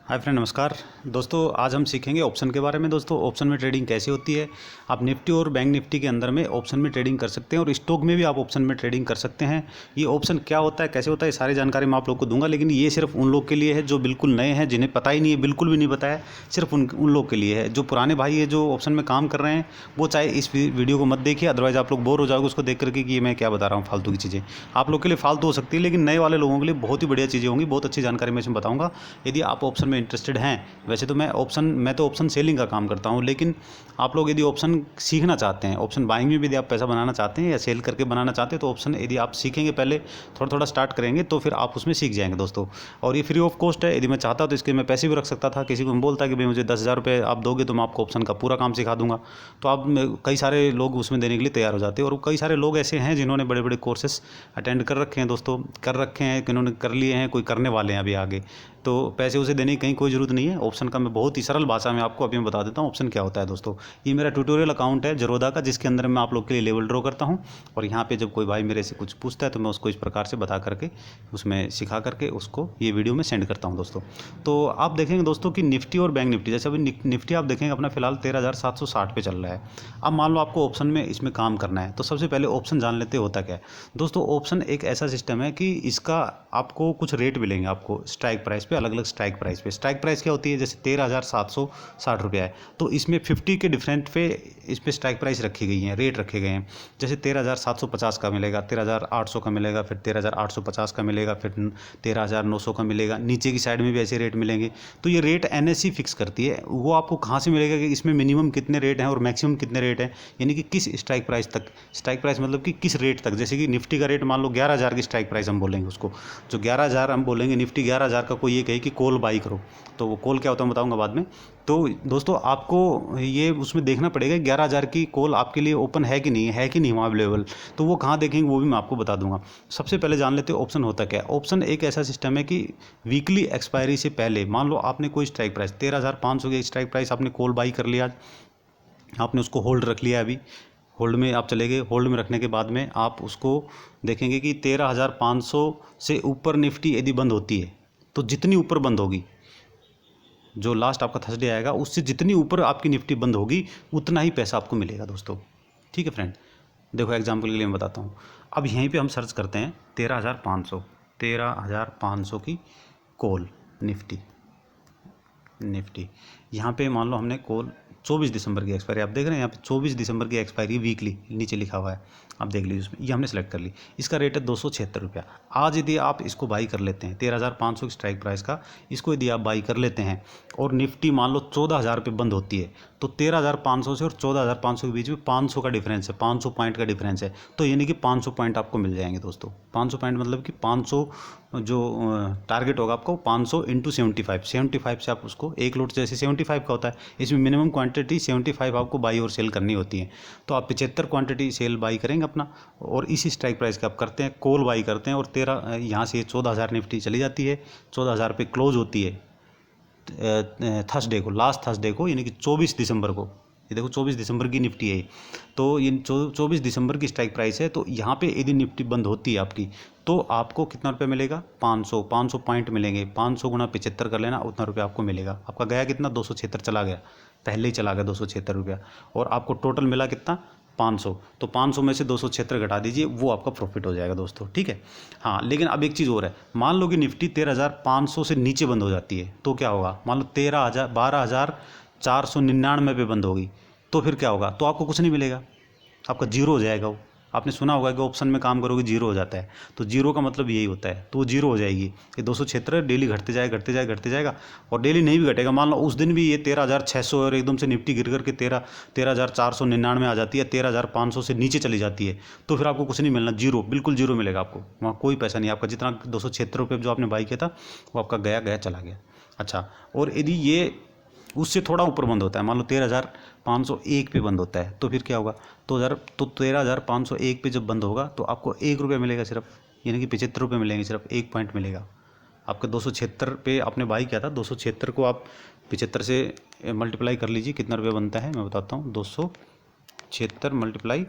Hi friend, नमस्कार दोस्तों। आज हम सीखेंगे ऑप्शन के बारे में। दोस्तों, ऑप्शन में ट्रेडिंग कैसे होती है। आप निफ्टी और बैंक निफ्टी के अंदर में ऑप्शन में ट्रेडिंग कर सकते हैं और स्टॉक में भी आप ऑप्शन में ट्रेडिंग कर सकते हैं। ये ऑप्शन क्या होता है, कैसे होता है, ये सारी जानकारी मैं आप लोग को दूंगा। लेकिन ये सिर्फ उन लोग के लिए है जो बिल्कुल नए हैं, जिन्हें पता ही नहीं है, बिल्कुल भी नहीं पता है। सिर्फ उन लोग के लिए है। जो पुराने भाई है, जो ऑप्शन में काम कर रहे हैं, वो चाहे इस वीडियो को मत देखिए, अदरवाइज आप लोग बोर हो जाओगे उसको देख करके कि ये मैं क्या बता रहा हूँ, फालतू की चीज़ें। आप लोग के लिए फालतू हो सकती है, लेकिन नए वाले लोगों के लिए बहुत ही बढ़िया चीज़ें होंगी, बहुत अच्छी जानकारी मैं इसमें बताऊँगा। यदि आप ऑप्शन में इंटरेस्टेड हैं, वैसे तो मैं तो ऑप्शन सेलिंग का काम करता हूँ, लेकिन आप लोग यदि ऑप्शन सीखना चाहते हैं, ऑप्शन बाइंग में भी यदि आप पैसा बनाना चाहते हैं या सेल करके बनाना चाहते हैं, तो ऑप्शन यदि आप सीखेंगे, पहले थोड़ा थोड़ा स्टार्ट करेंगे, तो फिर आप उसमें सीख जाएंगे दोस्तों। और ये फ्री ऑफ कॉस्ट है। यदि मैं चाहता तो इसके मैं पैसे भी रख सकता था। किसी को मैं बोलता कि भाई मुझे 10,000 रुपये आप दोगे तो मैं आपको ऑप्शन का पूरा काम सिखा दूंगा, तो आप कई सारे लोग उसमें देने के लिए तैयार हो जाते हैं। और कई सारे लोग ऐसे हैं जिन्होंने बड़े बड़े कोर्सेस अटेंड कर रखे हैं दोस्तों, कर रखे हैं, किन्होंने कर लिए हैं, कोई करने वाले हैं अभी आगे। तो पैसे उसे देने की कहीं कोई ज़रूरत नहीं है। ऑप्शन का मैं बहुत ही सरल भाषा में आपको अभी मैं बता देता हूँ ऑप्शन क्या होता है दोस्तों। ये मेरा ट्यूटोरियल अकाउंट है ज़रोदा का, जिसके अंदर मैं आप लोग के लिए लेवल ड्रॉ करता हूँ। और यहाँ पे जब कोई भाई मेरे से कुछ पूछता है तो मैं उसको इस प्रकार से बता करके, उसमें सिखा करके उसको ये वीडियो में सेंड करता हूँ दोस्तों। तो आप देखेंगे दोस्तों कि निफ्टी और बैंक निफ्टी, जैसे अभी निफ्टी आप देखेंगे अपना फिलहाल 13,760 पे चल रहा है। अब मान लो आपको ऑप्शन में इसमें काम करना है, तो सबसे पहले ऑप्शन जान लेते होता क्या है दोस्तों। ऑप्शन एक ऐसा सिस्टम है कि इसका आपको कुछ रेट मिलेंगे, आपको स्ट्राइक प्राइस पे, अलग अलग स्ट्राइक प्राइस पे। स्ट्राइक प्राइस क्या होती है, जैसे 13,760 रुपया है, तो इसमें 50 के डिफरेंट पे इस पर स्ट्राइक प्राइस रखी गई हैं, रेट रखे गए हैं। जैसे 13,750 का मिलेगा, 13,800 का मिलेगा, फिर 13,850 का मिलेगा, फिर 13,900 का मिलेगा। नीचे की साइड में भी ऐसे रेट मिलेंगे। तो ये रेट एनएससी फिक्स करती है। वो आपको कहाँ से मिलेगा कि इसमें मिनिमम कितने रेट हैं और मैक्सिमम कितने रेट हैं, यानी कि किस स्ट्राइक प्राइस तक। स्ट्राइक प्राइस मतलब कि किस रेट तक। जैसे कि निफ्टी का रेट मान लो 11,000 की स्ट्राइक प्राइस हम बोलेंगे उसको, जो 11,000 हम बोलेंगे, निफ्टी 11,000 का कोई ये कहे कि कॉल बाई करो, तो वो कॉल क्या होता है बताऊंगा बाद में। तो दोस्तों आपको ये उसमें देखना पड़ेगा 11,000 की कॉल आपके लिए ओपन है कि नहीं वहाँ अवेलेबल। तो वो कहाँ देखेंगे वो भी मैं आपको बता दूंगा। सबसे पहले जान लेते हैं ऑप्शन होता क्या है। ऑप्शन एक ऐसा सिस्टम है कि वीकली एक्सपायरी से पहले, मान लो आपने कोई स्ट्राइक प्राइस 13,500 की स्ट्राइक प्राइस आपने कॉल बाई कर लिया, आपने उसको होल्ड रख लिया। अभी होल्ड में आप चले गए। होल्ड में रखने के बाद में आप उसको देखेंगे कि 13,500 से ऊपर निफ्टी यदि बंद होती है, तो जितनी ऊपर बंद होगी, जो लास्ट आपका थर्सडे आएगा, उससे जितनी ऊपर आपकी निफ्टी बंद होगी उतना ही पैसा आपको मिलेगा दोस्तों। ठीक है फ्रेंड, देखो एग्जाम्पल के लिए मैं बताता हूँ। अब यहीं पे हम सर्च करते हैं 13,500 की कॉल निफ्टी। यहाँ पे मान लो हमने कॉल 24 दिसंबर की एक्सपायरी, आप देख रहे हैं यहाँ पे 24 दिसंबर की एक्सपायरी, वीकली नीचे लिखा हुआ है, आप देख लीजिए उसमें। ये हमने सेलेक्ट कर ली। इसका रेट है 276 रुपया। आज यदि आप इसको बाई कर लेते हैं 13,500 की स्ट्राइक प्राइस का, इसको यदि आप बाई कर लेते हैं और निफ्टी मान लो 14,000 पे बंद होती है, तो 13,500 से और 14,500 के बीच में 500 का डिफरेंस है, 500 पॉइंट का डिफरेंस है। तो यानी कि 500 पॉइंट आपको मिल जाएंगे दोस्तों। 500 पॉइंट मतलब कि 500 जो टारगेट होगा आपको 500 इंटू 75 से आप उसको एक लोट, जैसे 75 का होता है, इसमें मिनिमम क्वांटिटी 75 आपको बाई और सेल करनी होती है। तो आप 75 क्वांटिटी सेल बाई करेंगे अपना, और इसी स्ट्राइक प्राइस का आप करते हैं, कॉल बाई करते हैं, और 13 यहाँ से 14,000 निफ्टी चली जाती है, 14,000 पे क्लोज होती है थर्सडे को, लास्ट थर्सडे को, यानी कि 24 दिसंबर को। ये देखो 24 दिसंबर की निफ्टी है। तो ये 24 दिसंबर की स्ट्राइक प्राइस है। तो यहाँ पे यदि निफ्टी बंद होती है आपकी, तो आपको कितना रुपये मिलेगा, 500 पॉइंट मिलेंगे। 500 गुना 75 कर लेना, उतना रुपया आपको मिलेगा। आपका गया कितना, 276 चला गया, पहले ही चला गया 276 रुपया। और आपको टोटल मिला कितना, 500। तो 500 में से 276 घटा दीजिए, वो आपका प्रॉफिट हो जाएगा दोस्तों। ठीक है। हाँ, लेकिन अब एक चीज़ और है। मान लो कि निफ्टी 13,500 से नीचे बंद हो जाती है, तो क्या होगा। मान लो 12,499 पे बंद होगी, तो फिर क्या होगा, तो आपको कुछ नहीं मिलेगा, आपका जीरो हो जाएगा वो। आपने सुना होगा कि ऑप्शन में काम करोगे जीरो हो जाता है, तो जीरो का मतलब यही होता है, तो वो जीरो हो जाएगी। ये 276 डेली घटते जाएगा, और डेली नहीं भी घटेगा। मान लो उस दिन भी ये 13,600 और एकदम से निफ्टी गिर करके 13,499 आ जाती है, 13,500 से नीचे चली जाती है, तो फिर आपको कुछ नहीं मिलना, जीरो, बिल्कुल जीरो मिलेगा आपको। वहाँ कोई पैसा नहीं, आपका जितना 276 रुपये जो आपने बाई किया था वो आपका गया चला गया। अच्छा, और यदि ये उससे थोड़ा ऊपर बंद होता है, मान लो 13,501 पे बंद होता है, तो फिर क्या होगा, तो 13,501 पे जब बंद होगा तो आपको 1 रुपया मिलेगा सिर्फ, यानी कि 75 रुपये मिलेंगे, सिर्फ 1 पॉइंट मिलेगा। आपका 276 पे आपने बाई किया था, 276 को आप 75 से मल्टीप्लाई कर लीजिए, कितना रुपया बनता है मैं बताता हूँ। 276 मल्टीप्लाई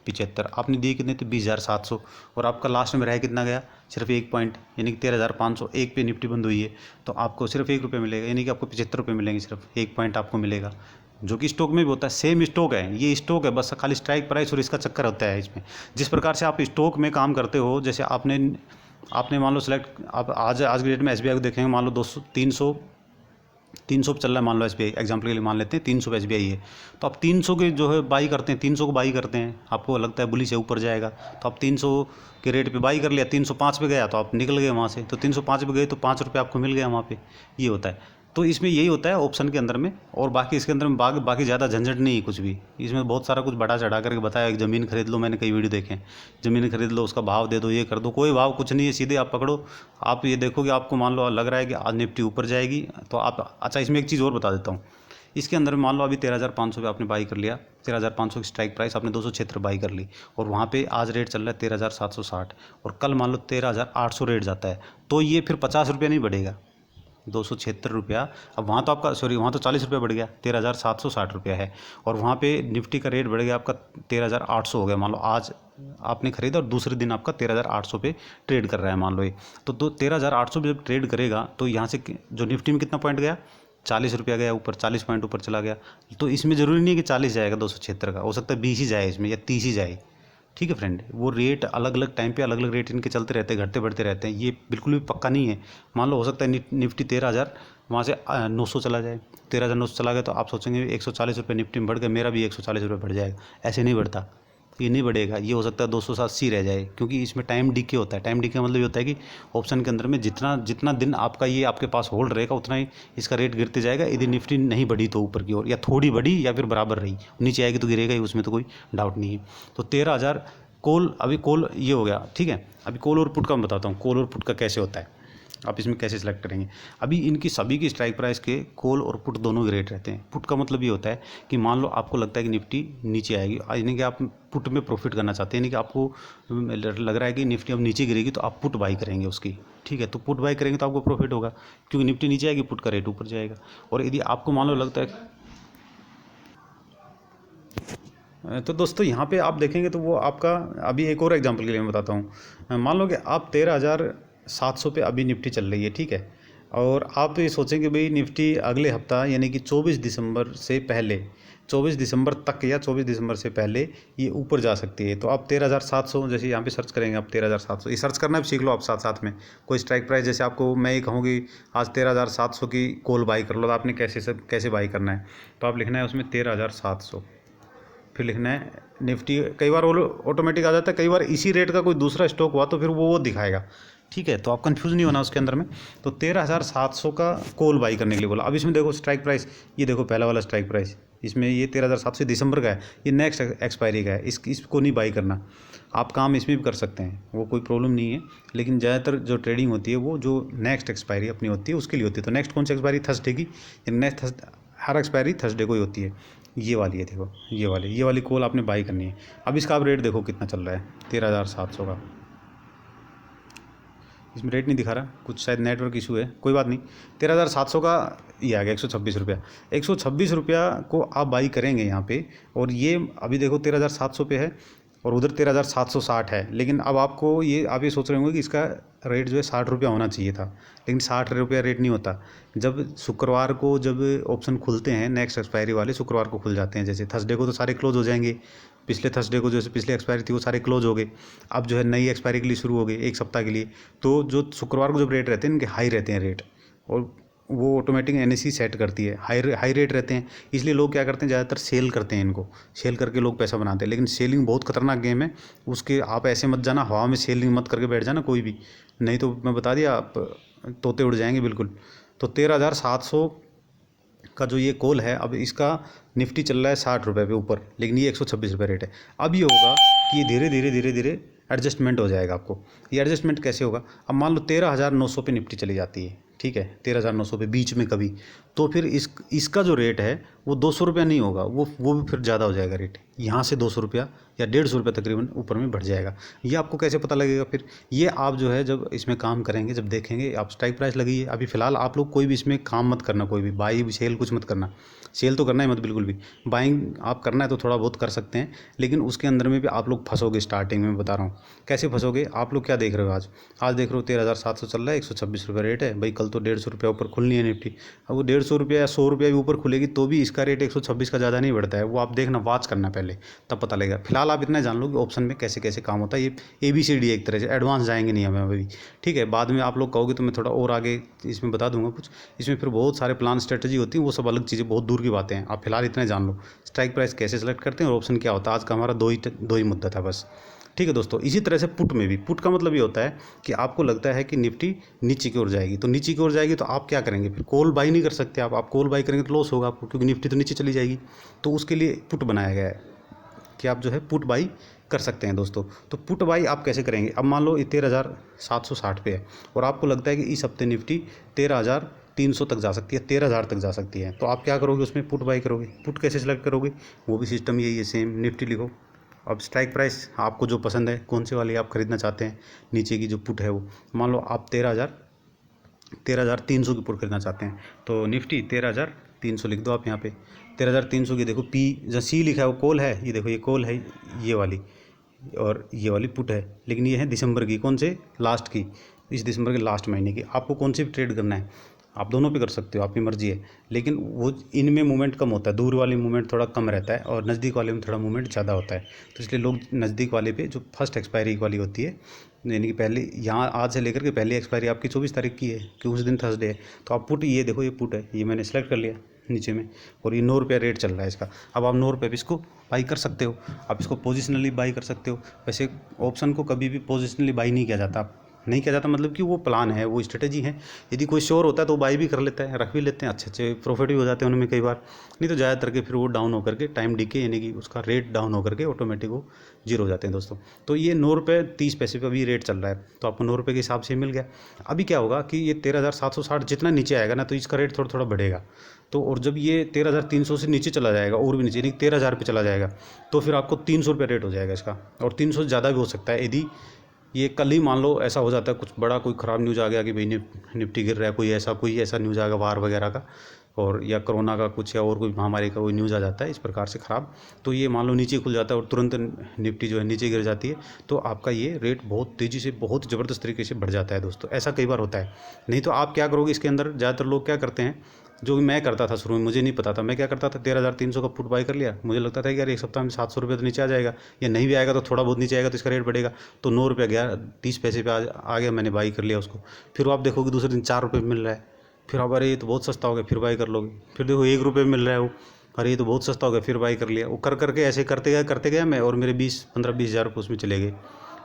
75, आपने दिए कितने थे 20,700, और आपका लास्ट में रहा कितना गया सिर्फ 1 पॉइंट, यानी कि 13,500। एक पे निफ्टी बंद हुई है तो आपको सिर्फ 1 रुपये मिलेगा, यानी कि आपको 75 रुपये मिलेंगे, सिर्फ 1 पॉइंट आपको मिलेगा, जो कि स्टॉक में भी होता है। सेम स्टॉक है, ये स्टॉक है, बस खाली स्ट्राइक प्राइस और इसका चक्कर होता है इसमें। जिस प्रकार से आप स्टॉक में काम करते हो, जैसे आपने मान लो सेलेक्ट, आप आज की डेट में SBI को देखेंगे, मान लो 200 300 पे चल रहा है, मान लो SBI एग्जाम्पल के लिए मान लेते हैं 300 पे SBI है, तो आप 300 के जो है बाई करते हैं, 300 को बाई करते हैं, आपको लगता है बुलिश से ऊपर जाएगा तो आप 300 के रेट पे बाई कर लिया, 305 पे गया तो आप निकल गए वहाँ से, तो 305 पे गए तो 5 रुपये आपको मिल गया वहाँ पे, ये होता है। तो इसमें यही होता है ऑप्शन के अंदर में, और बाकी इसके अंदर में बाकी ज़्यादा झंझट नहीं है कुछ भी। इसमें बहुत सारा कुछ बढ़ा चढ़ा करके बताया, एक ज़मीन खरीद लो, मैंने कई वीडियो देखे हैं, ज़मीन खरीद लो, उसका भाव दे दो, ये कर दो, कोई भाव कुछ नहीं है, सीधे आप पकड़ो। आप ये देखो कि आपको मान लो लग रहा है कि आज निफ्टी ऊपर जाएगी तो आप, अच्छा इसमें एक चीज़ और बता देता हूँ, इसके अंदर में मान लो अभी 13,500 पे आपने बाई कर लिया, 13,500 की स्ट्राइक प्राइस, आपने 276 बाई कर ली, और वहाँ पे आज रेट चल रहा है 13,760, और कल मान लो 13,800 रेट जाता है, तो ये फिर 50 रुपये नहीं बढ़ेगा, 276 रुपया। अब वहाँ तो आपका वहाँ तो 40 रुपये बढ़ गया, 13,760 रुपया है, और वहाँ पे निफ्टी का रेट बढ़ गया आपका 13,800 हो गया। मान लो आज आपने खरीदा और दूसरे दिन आपका 13,800 पे ट्रेड कर रहा है, मान लो ये, तो 13,800 पे जब ट्रेड करेगा तो यहाँ से जो निफ्टी में कितना पॉइंट गया, 40 रुपया गया ऊपर, 40 पॉइंट ऊपर चला गया। तो इसमें ज़रूरी नहीं है कि 40 जाएगा 276 का, हो सकता है 20 ही जाए इसमें, या 30 ही जाए, ठीक है फ्रेंड। वो रेट अलग अलग टाइम पे अलग अलग रेट इनके चलते रहते हैं, घटते बढ़ते रहते हैं, ये बिल्कुल भी पक्का नहीं है। मान लो हो सकता है निफ्टी 13,000 वहाँ से 900 चला जाए, 13,900 चला गया तो आप सोचेंगे 140 रुपये निफ्टी में बढ़ गए, मेरा भी 140 रुपये बढ़ जाएगा, ऐसे नहीं बढ़ता, ये नहीं बढ़ेगा, ये हो सकता है 280 रह जाए, क्योंकि इसमें टाइम डिके होता है। टाइम डिके मतलब ये होता है कि ऑप्शन के अंदर में जितना दिन आपका ये आपके पास होल्ड रहेगा उतना ही इसका रेट गिरते जाएगा। यदि निफ्टी नहीं बढ़ी तो ऊपर की ओर, या थोड़ी बढ़ी या फिर बराबर रही, नीचे आएगी तो गिरेगा ही, उसमें तो कोई डाउट नहीं है। तो 13,000 कॉल, अभी कॉल ये हो गया, ठीक है। अभी कॉल और पुट का मैं बताता हूँ, कॉल और पुट का कैसे होता है, आप इसमें कैसे सिलेक्ट करेंगे। अभी इनकी सभी की स्ट्राइक प्राइस के कॉल और पुट दोनों के रेट रहते हैं। पुट का मतलब ये होता है कि मान लो आपको लगता है कि निफ्टी नीचे आएगी, यानी कि आप पुट में प्रॉफिट करना चाहते हैं, यानी कि आपको लग रहा है कि निफ्टी अब नीचे गिरेगी तो आप पुट बाई करेंगे उसकी, ठीक है। तो पुट बाई करेंगे तो आपको प्रॉफिट होगा, क्योंकि निफ्टी नीचे आएगी, पुट का रेट ऊपर जाएगा। और यदि आपको मान लो लगता है, तो दोस्तों यहाँ पे आप देखेंगे तो वो आपका, अभी एक और एग्जांपल के लिए मैं बताता हूँ। मान लो कि आप 13,700 पे अभी निफ्टी चल रही है, ठीक है, और आप ये सोचेंगे भाई निफ्टी अगले हफ्ता यानी कि 24 दिसंबर से पहले, 24 दिसंबर तक या 24 दिसंबर से पहले ये ऊपर जा सकती है। तो आप 13,700 जैसे यहाँ पे सर्च करेंगे, आप 13,700 ये सर्च करना भी सीख लो आप साथ साथ में। कोई स्ट्राइक प्राइस, जैसे आपको मैं ये कहूँगी आज 13,700 की कॉल बाई कर लो, तो आपने कैसे बाई करना है, तो आप लिखना है उसमें 13,700, फिर लिखना है निफ्टी। कई बार वो ऑटोमेटिक आ जाता है, कई बार इसी रेट का कोई दूसरा स्टॉक हुआ तो फिर वो दिखाएगा, ठीक है। तो आप कंफ्यूज नहीं होना उसके अंदर में। तो 13,700 का कॉल बाई करने के लिए बोला। अब इसमें देखो स्ट्राइक प्राइस, ये देखो पहला वाला स्ट्राइक प्राइस, इसमें ये 13,700 दिसंबर का है, ये नेक्स्ट एक्सपायरी का है, इसको नहीं बाई करना। आप काम इसमें भी कर सकते हैं, वो कोई प्रॉब्लम नहीं है, लेकिन ज़्यादातर जो ट्रेडिंग होती है वो जो नेक्स्ट एक्सपायरी अपनी होती है उसके लिए होती है। तो नेक्स्ट कौन सी एक्सपायरी, थर्सडे की, नेक्स्ट हर एक्सपायरी थर्सडे को ही होती है, ये वाली है, देखो ये वाली कॉल आपने बाई करनी है। अब इसका आप रेट देखो कितना चल रहा है 13,700 का, इसमें रेट नहीं दिखा रहा, कुछ शायद नेटवर्क इशू है, कोई बात नहीं। 13,700 का ये आ गया 126 रुपया। 126 रुपया को आप बाई करेंगे यहाँ पे, और ये अभी देखो 13,700 पे है और उधर 13,760 है। लेकिन अब आपको ये, आप ये सोच रहे होंगे कि इसका रेट जो है 60 रुपया होना चाहिए था, लेकिन 60 रुपया रेट नहीं होता। जब शुक्रवार को जब ऑप्शन खुलते हैं, नेक्स्ट एक्सपायरी वाले शुक्रवार को खुल जाते हैं, जैसे थर्सडे को तो सारे क्लोज हो जाएंगे, पिछले थर्सडे को जैसे पिछले एक्सपायरी थी वो सारे क्लोज हो गए, अब जो है नई एक्सपायरी के लिए शुरू हो गए एक सप्ताह के लिए। तो जो शुक्रवार को जब रेट रहते हैं इनके हाई रहते हैं रेट, और वो ऑटोमेटिक NSE सेट करती है, हाई रेट रहते हैं, इसलिए लोग क्या करते हैं ज़्यादातर सेल करते हैं इनको, सेल करके लोग पैसा बनाते हैं। लेकिन सेलिंग बहुत खतरनाक गेम है, उसके आप ऐसे मत जाना, हवा में सेलिंग मत करके बैठ जाना कोई भी, नहीं तो मैं बता दिया आप तोते उड़ जाएंगे बिल्कुल। तो 13,700 का जो ये कॉल है, अब इसका निफ्टी चल रहा है 60 रुपये पे ऊपर, लेकिन ये 126 रुपये रेट है। अब ये होगा कि ये धीरे धीरे एडजस्टमेंट हो जाएगा आपको। ये एडजस्टमेंट कैसे होगा, अब मान लो 13,900 पे निफ्टी चली जाती है, ठीक है, 13,900 पे बीच में कभी, तो फिर इसका जो रेट है वो 200 रुपया नहीं होगा, वो भी फिर ज़्यादा हो जाएगा रेट, यहाँ से 200 रुपया या 150 रुपया तकरीबन ऊपर में बढ़ जाएगा। ये आपको कैसे पता लगेगा? फिर ये आप जो है जब इसमें काम करेंगे, जब देखेंगे, आप स्ट्राइक प्राइस लगी है। अभी फ़िलहाल आप लोग कोई भी इसमें काम मत करना, कोई भी बाई सेल कुछ मत करना। सेल तो करना ही मत बिल्कुल भी। बाइंग आप करना है तो थोड़ा बहुत कर सकते हैं, लेकिन उसके अंदर में भी आप लोग फंसोगे। स्टार्टिंग में बता रहा हूँ कैसे फंसोगे। आप लोग क्या देख रहे हो? आज देख रहे हो 13,700 चल रहा है, 126 रुपये रेट है भाई। कल तो 150 रुपया ऊपर खुलनी है निफ्टी। अब वो 150 रुपया या 100 रुपया भी ऊपर खुलेगी तो भी इसका रेट 126 का ज़्यादा नहीं बढ़ता है। वो आप देखना, वॉच करना पहले, तब पता लगेगा। फिलहाल आप इतना जान लो कि ऑप्शन में कैसे कैसे काम होता है। ये ABCD एक तरह से, एडवांस जाएंगे नहीं हमें अभी, ठीक है। बाद में आप लोग कहोगे तो मैं थोड़ा और आगे इसमें बता दूंगा कुछ। इसमें फिर बहुत सारे प्लान स्ट्रेटजी होती है, वो सब अलग चीज़ें, बहुत दूर की बातें हैं। आप फिलहाल इतने जान लो स्ट्राइक प्राइस कैसे सेलेक्ट करते हैं और ऑप्शन क्या होता है। आज का हमारा दो ही मुद्दा था बस, ठीक है दोस्तों। इसी तरह से पुट में भी, पुट का मतलब ये होता है कि आपको लगता है कि निफ्टी नीचे की ओर जाएगी, तो नीचे की ओर जाएगी तो आप क्या करेंगे? फिर कॉल बाई नहीं कर सकते आप कॉल बाई करेंगे तो लॉस होगा आपको, क्योंकि निफ्टी तो नीचे चली जाएगी। तो उसके लिए पुट बनाया गया है कि आप जो है पुट बाई कर सकते हैं दोस्तों। तो पुट बाई आप कैसे करेंगे? अब मान लो ये 13,760 पे है और आपको लगता है कि इस हफ्ते निफ्टी 13,300 तक जा सकती है, 13,000 तक जा सकती है। तो आप क्या करोगे? उसमें पुट बाई करोगे। पुट कैसे सेलेक्ट करोगे? वो भी सिस्टम यही है, सेम। निफ्टी लिखो, अब स्ट्राइक प्राइस आपको जो पसंद है, कौन से वाली आप खरीदना चाहते हैं, नीचे की जो पुट है वो, मान लो आप 13,300 की पुट खरीदना चाहते हैं, तो निफ्टी 13,300 लिख दो आप यहाँ पे। 13,300 की देखो पी, जहाँ सी लिखा है वो कॉल है, ये देखो ये कॉल है ये वाली, और ये वाली पुट है। लेकिन ये है दिसंबर की, कौन से? लास्ट की, इस दिसंबर के लास्ट महीने की। आपको कौन सी ट्रेड करना है? आप दोनों पे कर सकते हो, आपकी मर्जी है। लेकिन वो इनमें मूवमेंट कम होता है, दूर वाली मूवमेंट थोड़ा कम रहता है और नज़दीक वाले में थोड़ा मूवमेंट ज़्यादा होता है। तो इसलिए लोग नज़दीक वाले पे, जो फर्स्ट एक्सपायरी वाली होती है, यानी कि पहले, यहाँ आज से लेकर के पहली एक्सपायरी आपकी 24 तारीख की है कि उस दिन थर्सडे है, तो आप पुट, ये देखो ये पुट है, ये मैंने सेलेक्ट कर लिया नीचे में, और ये 9 रुपया रेट चल रहा है इसका। अब आप 9 रुपये पे इसको बाई कर सकते हो, आप इसको पोजिशनली बाई कर सकते हो। वैसे ऑप्शन को कभी भी पोजिशनली बाई नहीं किया जाता, नहीं किया जाता मतलब कि वो प्लान है, वो स्ट्रेटेजी है। यदि कोई श्योर होता है तो बाई भी कर लेता है, रख भी लेते हैं, अच्छे अच्छे प्रॉफिट भी हो जाते हैं उनमें कई बार। नहीं तो ज़्यादातर के फिर वो डाउन होकर के टाइम डीके, यानी कि उसका रेट डाउन होकर के ऑटोमेटिक वो जीरो हो जाते हैं दोस्तों। तो ये 9 रुपये 30 पैसे पे अभी रेट चल रहा है, तो आपको 9 रुपये के हिसाब से मिल गया। अभी क्या होगा कि ये 13,760 जितना नीचे आएगा ना, तो इसका रेट थोड़ा थोड़ा बढ़ेगा। तो और जब ये 13,300 से नीचे चला जाएगा, और भी नीचे, यानी 13,000 पे चला जाएगा, तो फिर आपको 300 रुपये रेट हो जाएगा इसका। और 300 से ज़्यादा भी हो सकता है यदि ये कल ही मान लो ऐसा हो जाता है, कुछ बड़ा कोई ख़राब न्यूज़ आ गया कि भाई निफ्टी गिर रहा है, कोई ऐसा न्यूज़ आ गया वार वगैरह का, और या कोरोना का कुछ, या और कोई महामारी का कोई न्यूज़ आ जाता है इस प्रकार से ख़राब, तो ये मान लो नीचे खुल जाता है और तुरंत निफ्टी जो है नीचे गिर जाती है, तो आपका ये रेट बहुत तेज़ी से, बहुत ज़बरदस्त तरीके से बढ़ जाता है दोस्तों। ऐसा कई बार होता है। नहीं तो आप क्या करोगे इसके अंदर, ज़्यादातर लोग क्या करते हैं, जो भी मैं करता था शुरू में, मुझे नहीं पता था, मैं क्या करता था, 13,300 का पुट बाई कर लिया। मुझे लगता था कि यार एक सप्ताह में 700 रुपये तो नीचे आ जाएगा, या नहीं भी आएगा तो थोड़ा बहुत नीचे आएगा तो इसका रेट बढ़ेगा, तो 9 रुपये गया, 30 पैसे पे आ गया, मैंने बाई कर लिया उसको। फिर आप देखोगे दूसरे दिन 4 रुपये मिल रहा है, फिर अब अरे ये तो बहुत सस्ता हो गया, फिर बाई कर लोगे। फिर देखो 1 रुपये मिल रहा है वो, अरे ये तो बहुत सस्ता हो गया, फिर बाई कर लिया। वो कर करके ऐसे करते गया मैं, और मेरे 15-20 हज़ार रुपये उसमें चले गए।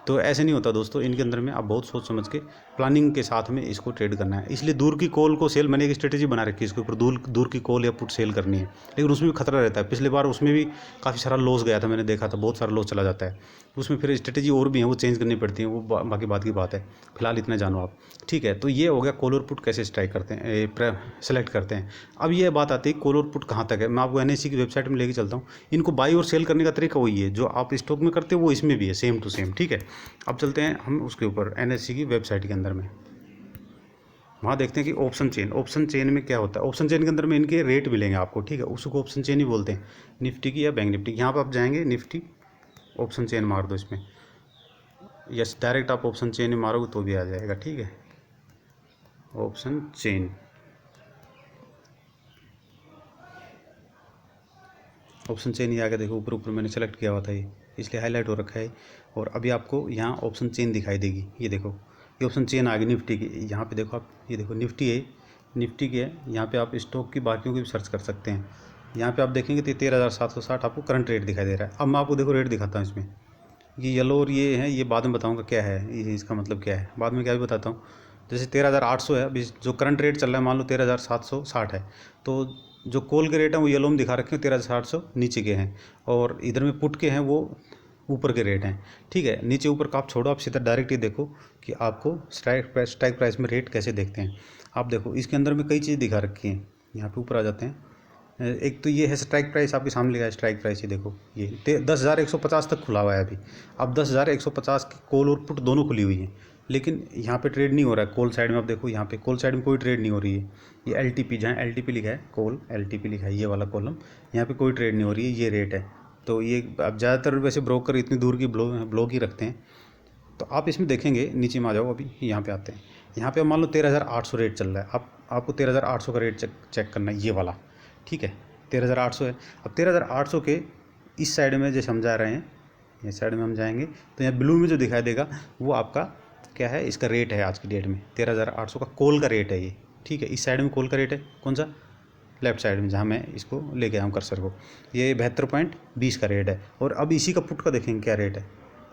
तो ऐसे नहीं होता दोस्तों, इनके अंदर में आप बहुत सोच समझ के प्लानिंग के साथ में इसको ट्रेड करना है। इसलिए दूर की कॉल को सेल, मैंने एक स्ट्रेटेजी बना रखी है इसके ऊपर, दूर की कॉल या पुट सेल करनी है। लेकिन उसमें भी खतरा रहता है, पिछले बार उसमें भी काफ़ी सारा लॉस गया था, मैंने देखा था, बहुत सारा लॉस चला जाता है। उसमें फिर स्ट्रेटेजी और भी है, वो चेंज करनी पड़ती है, वो बाकी बात की बात है। फिलहाल इतना जानो आप, ठीक है। तो ये हो गया कॉल और पुट कैसे स्ट्राइक करते हैं, सेलेक्ट करते हैं। अब ये बात आती है कॉल और पुट कहाँ तक है। मैं आपको NSE की वेबसाइट में लेके चलता हूँ। इनको बाई और सेल करने का तरीका वही है जो आप स्टॉक में करते हो, वो इसमें भी है, सेम टू सेम, ठीक है। अब चलते हैं हम उसके ऊपर, NSE की वेबसाइट के अंदर में, वहाँ देखते हैं कि ऑप्शन चेन में क्या होता है। ऑप्शन चेन के अंदर में इनके रेट मिलेंगे आपको, ठीक है, उसको ऑप्शन चेन ही बोलते हैं, निफ्टी की या बैंक निफ्टी। यहाँ पर आप जाएंगे, निफ्टी ऑप्शन चेन मार दो इसमें, यस, डायरेक्ट आप ऑप्शन चेन में मारोगे तो भी आ जाएगा, ठीक है। ऑप्शन चेन, ऑप्शन चेन ही आ गया, देखो ऊपर ऊपर मैंने सेलेक्ट किया हुआ था ये, इसलिए हाईलाइट हो रखा है। और अभी आपको यहाँ ऑप्शन चेन दिखाई देगी, ये देखो, ये ऑप्शन चेन आ गई निफ्टी की। यहाँ पे देखो आप, ये देखो निफ्टी है, निफ्टी की है। यहाँ पे आप स्टॉक की बाकियों की भी सर्च कर सकते हैं। यहाँ पे आप देखेंगे तो 13,760 आपको करंट रेट दिखाई दे रहा है। अब मैं आपको देखो रेट दिखाता हूँ इसमें, ये येलो और ये है, ये बाद में बताऊँगा क्या है, ये इसका मतलब क्या है, बाद में क्या भी बताता हूँ। जैसे 13,800 है अभी, जो करंट रेट चल रहा है, मान लो 13,760 है, तो जो कॉल के रेट हैं वो येलो में दिखा रखे हैं, 13,800 नीचे के हैं, और इधर में पुट के हैं वो ऊपर के रेट हैं, ठीक है। नीचे ऊपर का आप छोड़ो, आप सीधा डायरेक्ट ही देखो कि आपको स्ट्राइक प्राइस में रेट कैसे देखते हैं। आप देखो इसके अंदर में कई चीज़ दिखा रखी हैं, यहाँ पे ऊपर आ जाते हैं, एक तो ये है स्ट्राइक प्राइस, आपके सामने लिखा है स्ट्राइक प्राइस, ये देखो ये 10,150 तक खुला हुआ है अभी। अब 10,150 की कॉल और पुट दोनों खुली हुई हैं, लेकिन यहाँ पे ट्रेड नहीं हो रहा है। कॉल साइड में आप देखो, यहाँ पे कॉल साइड में कोई ट्रेड नहीं हो रही है। ये LTP, जहाँ LTP लिखा है, कॉल LTP लिखा है, ये वाला कॉलम, यहाँ पे कोई ट्रेड नहीं हो रही है, ये रेट है। तो ये अब ज़्यादातर वैसे ब्रोकर इतनी दूर की ब्लॉक ही रखते हैं। तो आप इसमें देखेंगे, नीचे में आ जाओ, अभी यहाँ पे आते हैं। यहाँ पे मान लो 13,800 रेट चल रहा है। आपको 13,800 का रेट चेक करना है, ये वाला, ठीक है। 13,800 है। अब 13,800 के इस साइड में जो समझा रहे हैं, ये साइड में हम जाएंगे तो यहाँ ब्लू में जो दिखाई देगा वो आपका क्या है, इसका रेट है आज की डेट में 13,800 का कॉल का रेट है ये, ठीक है। इस साइड में कॉल का रेट है कौन सा, लेफ्ट साइड में, जहाँ मैं इसको लेके आऊँ कर्सर को, ये 72.20 का रेट है। और अब इसी का पुट का देखेंगे क्या रेट है,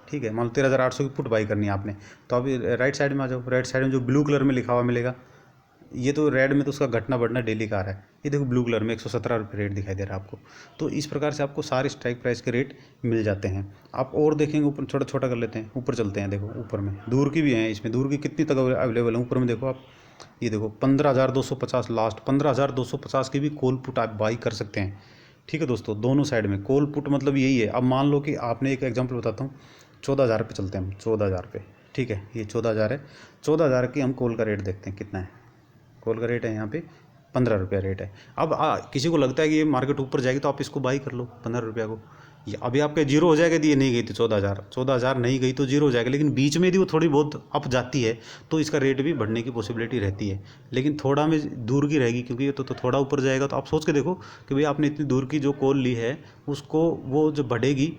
ठीक है। मान लो 13,800 की पुट बाई करनी है आपने, तो अभी राइट साइड में आ जाओ। राइट साइड में जो ब्लू कलर में लिखा हुआ मिलेगा, ये तो रेड में तो उसका घटना बढ़ना डेली का आ रहा है, ये देखो ब्लू कलर में 117 रुपये रेट दिखाई दे रहा है आपको। तो इस प्रकार से आपको सारे स्ट्राइक प्राइस के रेट मिल जाते हैं। आप और देखेंगे, ऊपर छोटा छोटा कर लेते हैं, ऊपर चलते हैं। देखो ऊपर में दूर की भी हैं, इसमें दूर की कितनी तक अवेलेबल है ऊपर में देखो आप, ये देखो 15,250 लास्ट, 15,250 की भी कॉल पुट आप बाई कर सकते हैं, ठीक है दोस्तों। दोनों साइड में कॉल पुट मतलब यही है। अब मान लो कि आपने, एक एग्जांपल बताता हूँ, 14,000 पे चलते हैं हम, 14,000 पे, ठीक है। ये 14,000 है, 14,000 की हम कॉल का रेट देखते हैं कितना है। कॉल का रेट है यहाँ पे 15 रुपया रेट है। अब किसी को लगता है कि ये मार्केट ऊपर जाएगी तो आप इसको बाई कर लो 15 रुपया को। ये अभी आपके जीरो हो जाएगा, ये नहीं गई थी 14,000 नहीं गई तो जीरो हो जाएगा। लेकिन बीच में यदि वो थोड़ी बहुत अप जाती है तो इसका रेट भी बढ़ने की पॉसिबिलिटी रहती है, लेकिन थोड़ा में दूर की रहेगी, क्योंकि ये तो थोड़ा ऊपर जाएगा। तो आप सोच के देखो कि भाई आपने इतनी दूर की जो कॉल ली है, उसको वो जब बढ़ेगी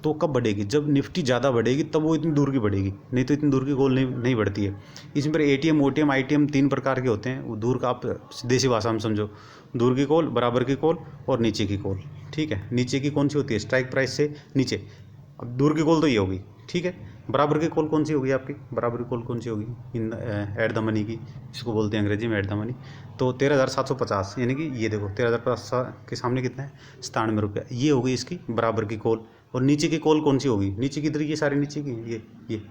तो कब बढ़ेगी, जब निफ्टी ज़्यादा बढ़ेगी तब वो इतनी दूर की बढ़ेगी, नहीं तो इतनी दूर की कॉल नहीं बढ़ती है। इसमें पर ATM OTM ITM 3 प्रकार के होते हैं। वो दूर का आप देसी भाषा में समझो, दूर की कॉल, बराबर की कॉल और नीचे की कॉल, ठीक है। नीचे की कौन सी होती है, स्ट्राइक प्राइस से नीचे। अब दूर की कॉल तो ये होगी, ठीक है। बराबर की कॉल कौन सी होगी आपकी, बराबर की कॉल कौन सी होगी, इन एट द मनी की, इसको बोलते हैं अंग्रेजी में एट द मनी। तो 13,750, यानी कि ये देखो 13,050 के सामने कितना है, 97 रुपया, ये होगी इसकी बराबर की कॉल। और नीचे की कॉल कौन सी होगी, नीचे की इधर, ये सारी नीचे की, ये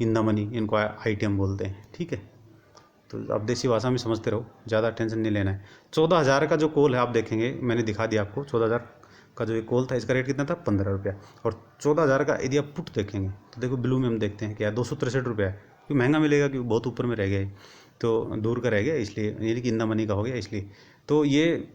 इन द मनी, इनको ITM बोलते हैं, ठीक है। तो आप देसी भाषा में समझते रहो, ज़्यादा टेंशन नहीं लेना है। 14,000 का जो कॉल है आप देखेंगे, मैंने दिखा दिया आपको 14,000 का जो एक कॉल था, इसका रेट कितना था, 15 रुपया। और 14,000 का यदि आप पुट देखेंगे तो देखो ब्लू में हम देखते हैं क्या है, 263 रुपया है। क्योंकि महंगा मिलेगा, क्योंकि बहुत ऊपर में रह गया है, तो दूर का रह गया इसलिए, यानी कि इन द मनी का हो गया इसलिए। तो ये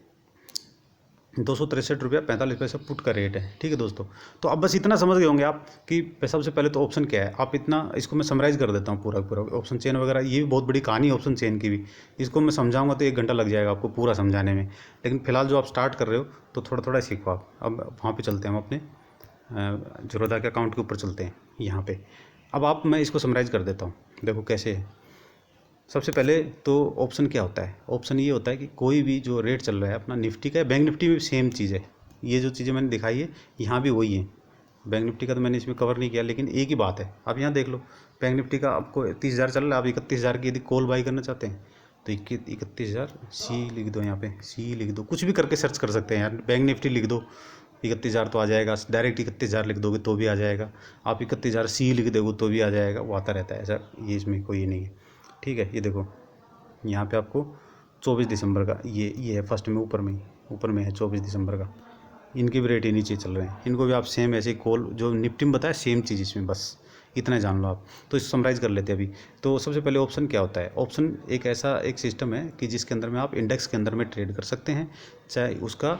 263 रुपया 45 पैसा पुट का रेट है, ठीक है दोस्तों। तो अब बस इतना समझ गए होंगे आप कि सबसे पहले तो ऑप्शन क्या है। आप इतना, इसको मैं समराइज़ कर देता हूँ पूरा ऑप्शन चेन वगैरह, ये भी बहुत बड़ी कहानी है ऑप्शन चेन की भी। इसको मैं समझाऊंगा तो 1 घंटा लग जाएगा आपको पूरा समझाने में, लेकिन फिलहाल जो आप स्टार्ट कर रहे हो तो थोड़ा थोड़ा सीखो आप। अब वहाँ पर चलते हैं, हम अपने ज़ीरोधा के अकाउंट के ऊपर चलते हैं यहाँ पर। अब मैं इसको समराइज़ कर देता हूँ, देखो कैसे है। सबसे पहले तो ऑप्शन क्या होता है, ऑप्शन ये होता है कि कोई भी जो रेट चल रहा है अपना निफ्टी का, बैंक निफ्टी में भी सेम चीज़ है। ये जो चीज़ें मैंने दिखाई है यहाँ भी वही है। बैंक निफ्टी का तो मैंने इसमें कवर नहीं किया, लेकिन एक ही बात है। आप यहाँ देख लो, बैंक निफ्टी का आपको 31,000 चल रहा है। आप 31,000 की यदि कॉल बाई करना चाहते हैं तो 31,000 C लिख दो, यहाँ पे C लिख दो, कुछ भी करके सर्च कर सकते हैं यार। बैंक निफ्टी लिख दो, 31,000 तो आ जाएगा। डायरेक्ट 31,000 लिख दोगे तो भी आ जाएगा। आप 31,000 C लिख दोगे तो भी आ जाएगा, वो आता रहता है ऐसा, ये इसमें कोई नहीं है, ठीक है। ये देखो यहाँ पे आपको 24 दिसंबर का ये है फर्स्ट में, ऊपर में है 24 दिसंबर का। इनके भी रेट ही नीचे चल रहे हैं, इनको भी आप सेम ऐसे कॉल जो निफ्टी में बताया सेम चीज़ इसमें, बस इतना जान लो आप। तो इसको समराइज़ कर लेते हैं अभी। तो सबसे पहले ऑप्शन क्या होता है, ऑप्शन एक ऐसा एक सिस्टम है कि जिसके अंदर में आप इंडेक्स के अंदर में ट्रेड कर सकते हैं, चाहे उसका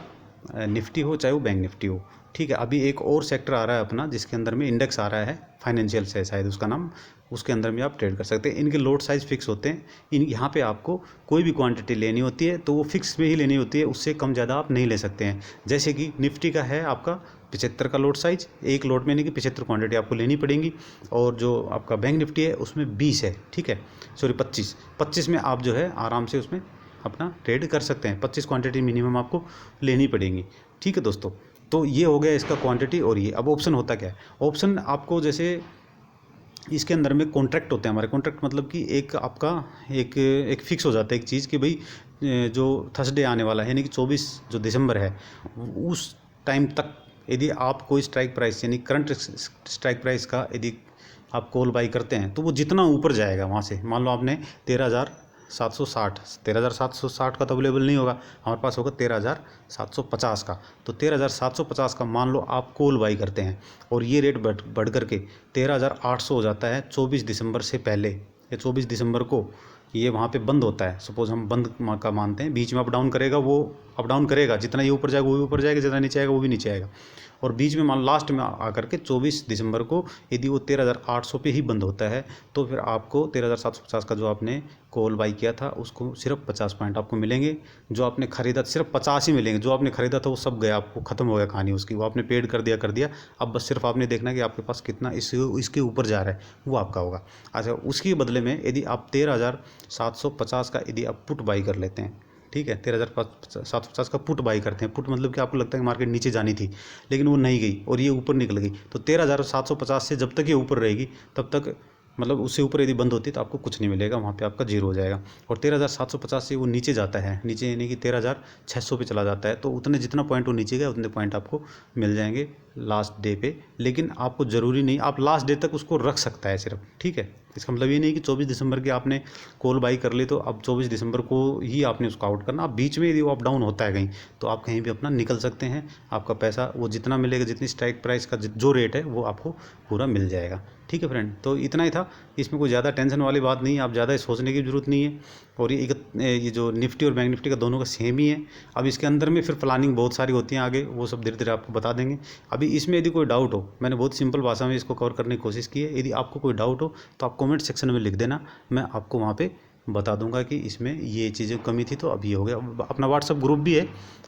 निफ्टी हो चाहे वो बैंक निफ्टी हो, ठीक है। अभी एक और सेक्टर आ रहा है अपना जिसके अंदर में इंडेक्स आ रहा है, फाइनेंशियल से शायद उसका नाम, उसके अंदर में आप ट्रेड कर सकते हैं। इनके लोड साइज़ फिक्स होते हैं। यहाँ पे आपको कोई भी क्वांटिटी लेनी होती है तो वो फिक्स में ही लेनी होती है, उससे कम ज़्यादा आप नहीं ले सकते हैं। जैसे कि निफ्टी का है आपका 75 का लोड साइज, एक लोड में नहीं कि 75 क्वांटिटी आपको लेनी पड़ेगी। और जो आपका बैंक निफ्टी है उसमें 20 है, ठीक है, सॉरी 25 में आप जो है आराम से उसमें अपना ट्रेड कर सकते हैं। 25 क्वांटिटी मिनिमम आपको लेनी पड़ेगी, ठीक है दोस्तों। तो ये हो गया इसका क्वांटिटी। और ये अब ऑप्शन होता क्या है, ऑप्शन आपको जैसे इसके अंदर में कॉन्ट्रैक्ट होते हैं हमारे। कॉन्ट्रैक्ट मतलब कि एक आपका एक फिक्स हो जाता है एक चीज़ कि भाई जो थर्सडे आने वाला है, यानी कि 24 जो दिसंबर है, उस टाइम तक यदि आप कोई स्ट्राइक प्राइस यानी करंट स्ट्राइक प्राइस का यदि आप कॉल बाई करते हैं तो वो जितना ऊपर जाएगा वहाँ से, मान लो आपने 13,000 13,760। 13,760 का तो अवेलेबल नहीं होगा, हमारे पास होगा 13,750 का। तो 13,750 का मान लो आप कॉल बाई करते हैं और ये रेट बढ़ करके 13,800 हो जाता है 24 दिसंबर से पहले। या 24 दिसंबर को ये वहाँ पे बंद होता है, सपोज हम बंद का मानते हैं, बीच में अप डाउन करेगा, वो अप डाउन करेगा, जितना ये ऊपर जाएगा वो भी ऊपर जाएगा, जितना नीचे आएगा वो भी नीचे आएगा। और बीच में मान लास्ट में आकर के 24 दिसंबर को यदि वो 13,800 पे ही बंद होता है तो फिर आपको 13,750 का जो आपने कॉल बाई किया था उसको सिर्फ 50 पॉइंट आपको मिलेंगे। जो आपने खरीदा सिर्फ 50 ही मिलेंगे, जो आपने खरीदा था वो सब गया, आपको ख़त्म हो गया कहानी उसकी, वो आपने पेड कर दिया। अब बस सिर्फ आपने देखना कि आपके पास कितना इसके ऊपर जा रहा है वो आपका होगा। अच्छा, उसके बदले में यदि आप 13,750 का यदि आप पुट बाई कर लेते हैं, ठीक है, 13,750 का पुट बाई करते हैं। पुट मतलब कि आपको लगता है कि मार्केट नीचे जानी थी लेकिन वो नहीं गई और ये ऊपर निकल गई, तो 13,750 से जब तक ये ऊपर रहेगी तब तक, मतलब उससे ऊपर यदि बंद होती है तो आपको कुछ नहीं मिलेगा, वहाँ पे आपका जीरो हो जाएगा। और 13,750 से वो नीचे जाता है, नीचे यानी कि 13,600 पे चला जाता है, तो उतने जितना पॉइंट वो नीचे गया उतने पॉइंट आपको मिल जाएंगे लास्ट डे पे। लेकिन आपको ज़रूरी नहीं, आप लास्ट डे तक उसको रख सकता है सिर्फ, ठीक है। इसका मतलब ये नहीं कि 24 दिसंबर की आपने कॉल बाई कर ली तो अब 24 दिसंबर को ही आपने उसको आउट करना। आप बीच में यदि वो अप डाउन होता है कहीं तो आप कहीं भी अपना निकल सकते हैं, आपका पैसा वो जितना मिलेगा, जितनी स्ट्राइक प्राइस का जो रेट है वो आपको पूरा मिल जाएगा, ठीक है फ्रेंड। तो इतना ही था, इसमें कोई ज़्यादा टेंशन वाली बात नहीं है, आप ज़्यादा सोचने की ज़रूरत नहीं है। और ये जो निफ्टी और बैंक निफ्टी का दोनों का सेम ही है। अब इसके अंदर में फिर प्लानिंग बहुत सारी होती है आगे, वो सब धीरे धीरे आपको बता देंगे। अभी इसमें यदि कोई डाउट हो, मैंने बहुत सिंपल भाषा में इसको कवर करने की कोशिश की है, यदि आपको कोई डाउट हो तो आप कमेंट सेक्शन में लिख देना, मैं आपको वहाँ पे बता दूंगा कि इसमें ये चीज़ें कमी थी तो अभी हो गया। अपना व्हाट्सअप ग्रुप भी है,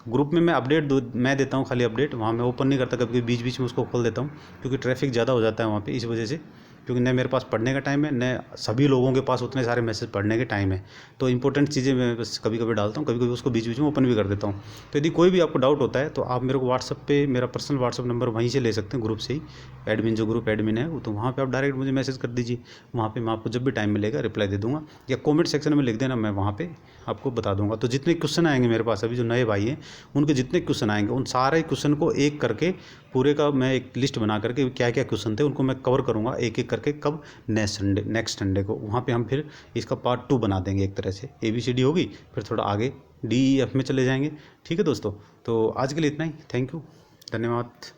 ग्रुप में मैं अपडेट मैं देता हूँ, खाली अपडेट, वहाँ मैं ओपन नहीं करता, कभी बीच बीच में उसको खोल देता हूँ क्योंकि ट्रैफिक ज़्यादा हो जाता है वहाँ पे, इस वजह से, क्योंकि न मेरे पास पढ़ने का टाइम है, न सभी लोगों के पास उतने सारे मैसेज पढ़ने के टाइम है। तो इंपॉर्टेंट चीज़ें मैं बस कभी कभी डालता हूँ, कभी कभी उसको बीच बीच में ओपन भी कर देता हूँ। तो यदि कोई भी आपको डाउट होता है तो आप मेरे को व्हाट्सअप पे, मेरा पर्सनल व्हाट्सअप नंबर वहीं से ले सकते हैं, ग्रुप से ही, एडमिन जो ग्रुप एडमिन है तो वहाँ पे आप डायरेक्ट मुझे मैसेज कर दीजिए, वहाँ पे मैं आपको जब भी टाइम मिलेगा रिप्लाई दे दूँगा, या कमेंट सेक्शन में लिख देना, मैं वहाँ पे आपको बता दूँगा। तो जितने क्वेश्चन आएंगे मेरे पास, अभी जो नए भाई हैं उनके जितने क्वेश्चन आएंगे उन सारे क्वेश्चन को एक करके पूरे का मैं एक लिस्ट बना करके क्या क्या क्वेश्चन थे उनको मैं कवर करूँगा एक एक करके, कब, नेक्स्ट संडे को। वहाँ पे हम फिर इसका पार्ट 2 बना देंगे, एक तरह से ABCD होगी, फिर थोड़ा आगे DEF में चले जाएंगे, ठीक है दोस्तों। तो आज के लिए इतना ही, थैंक यू, धन्यवाद।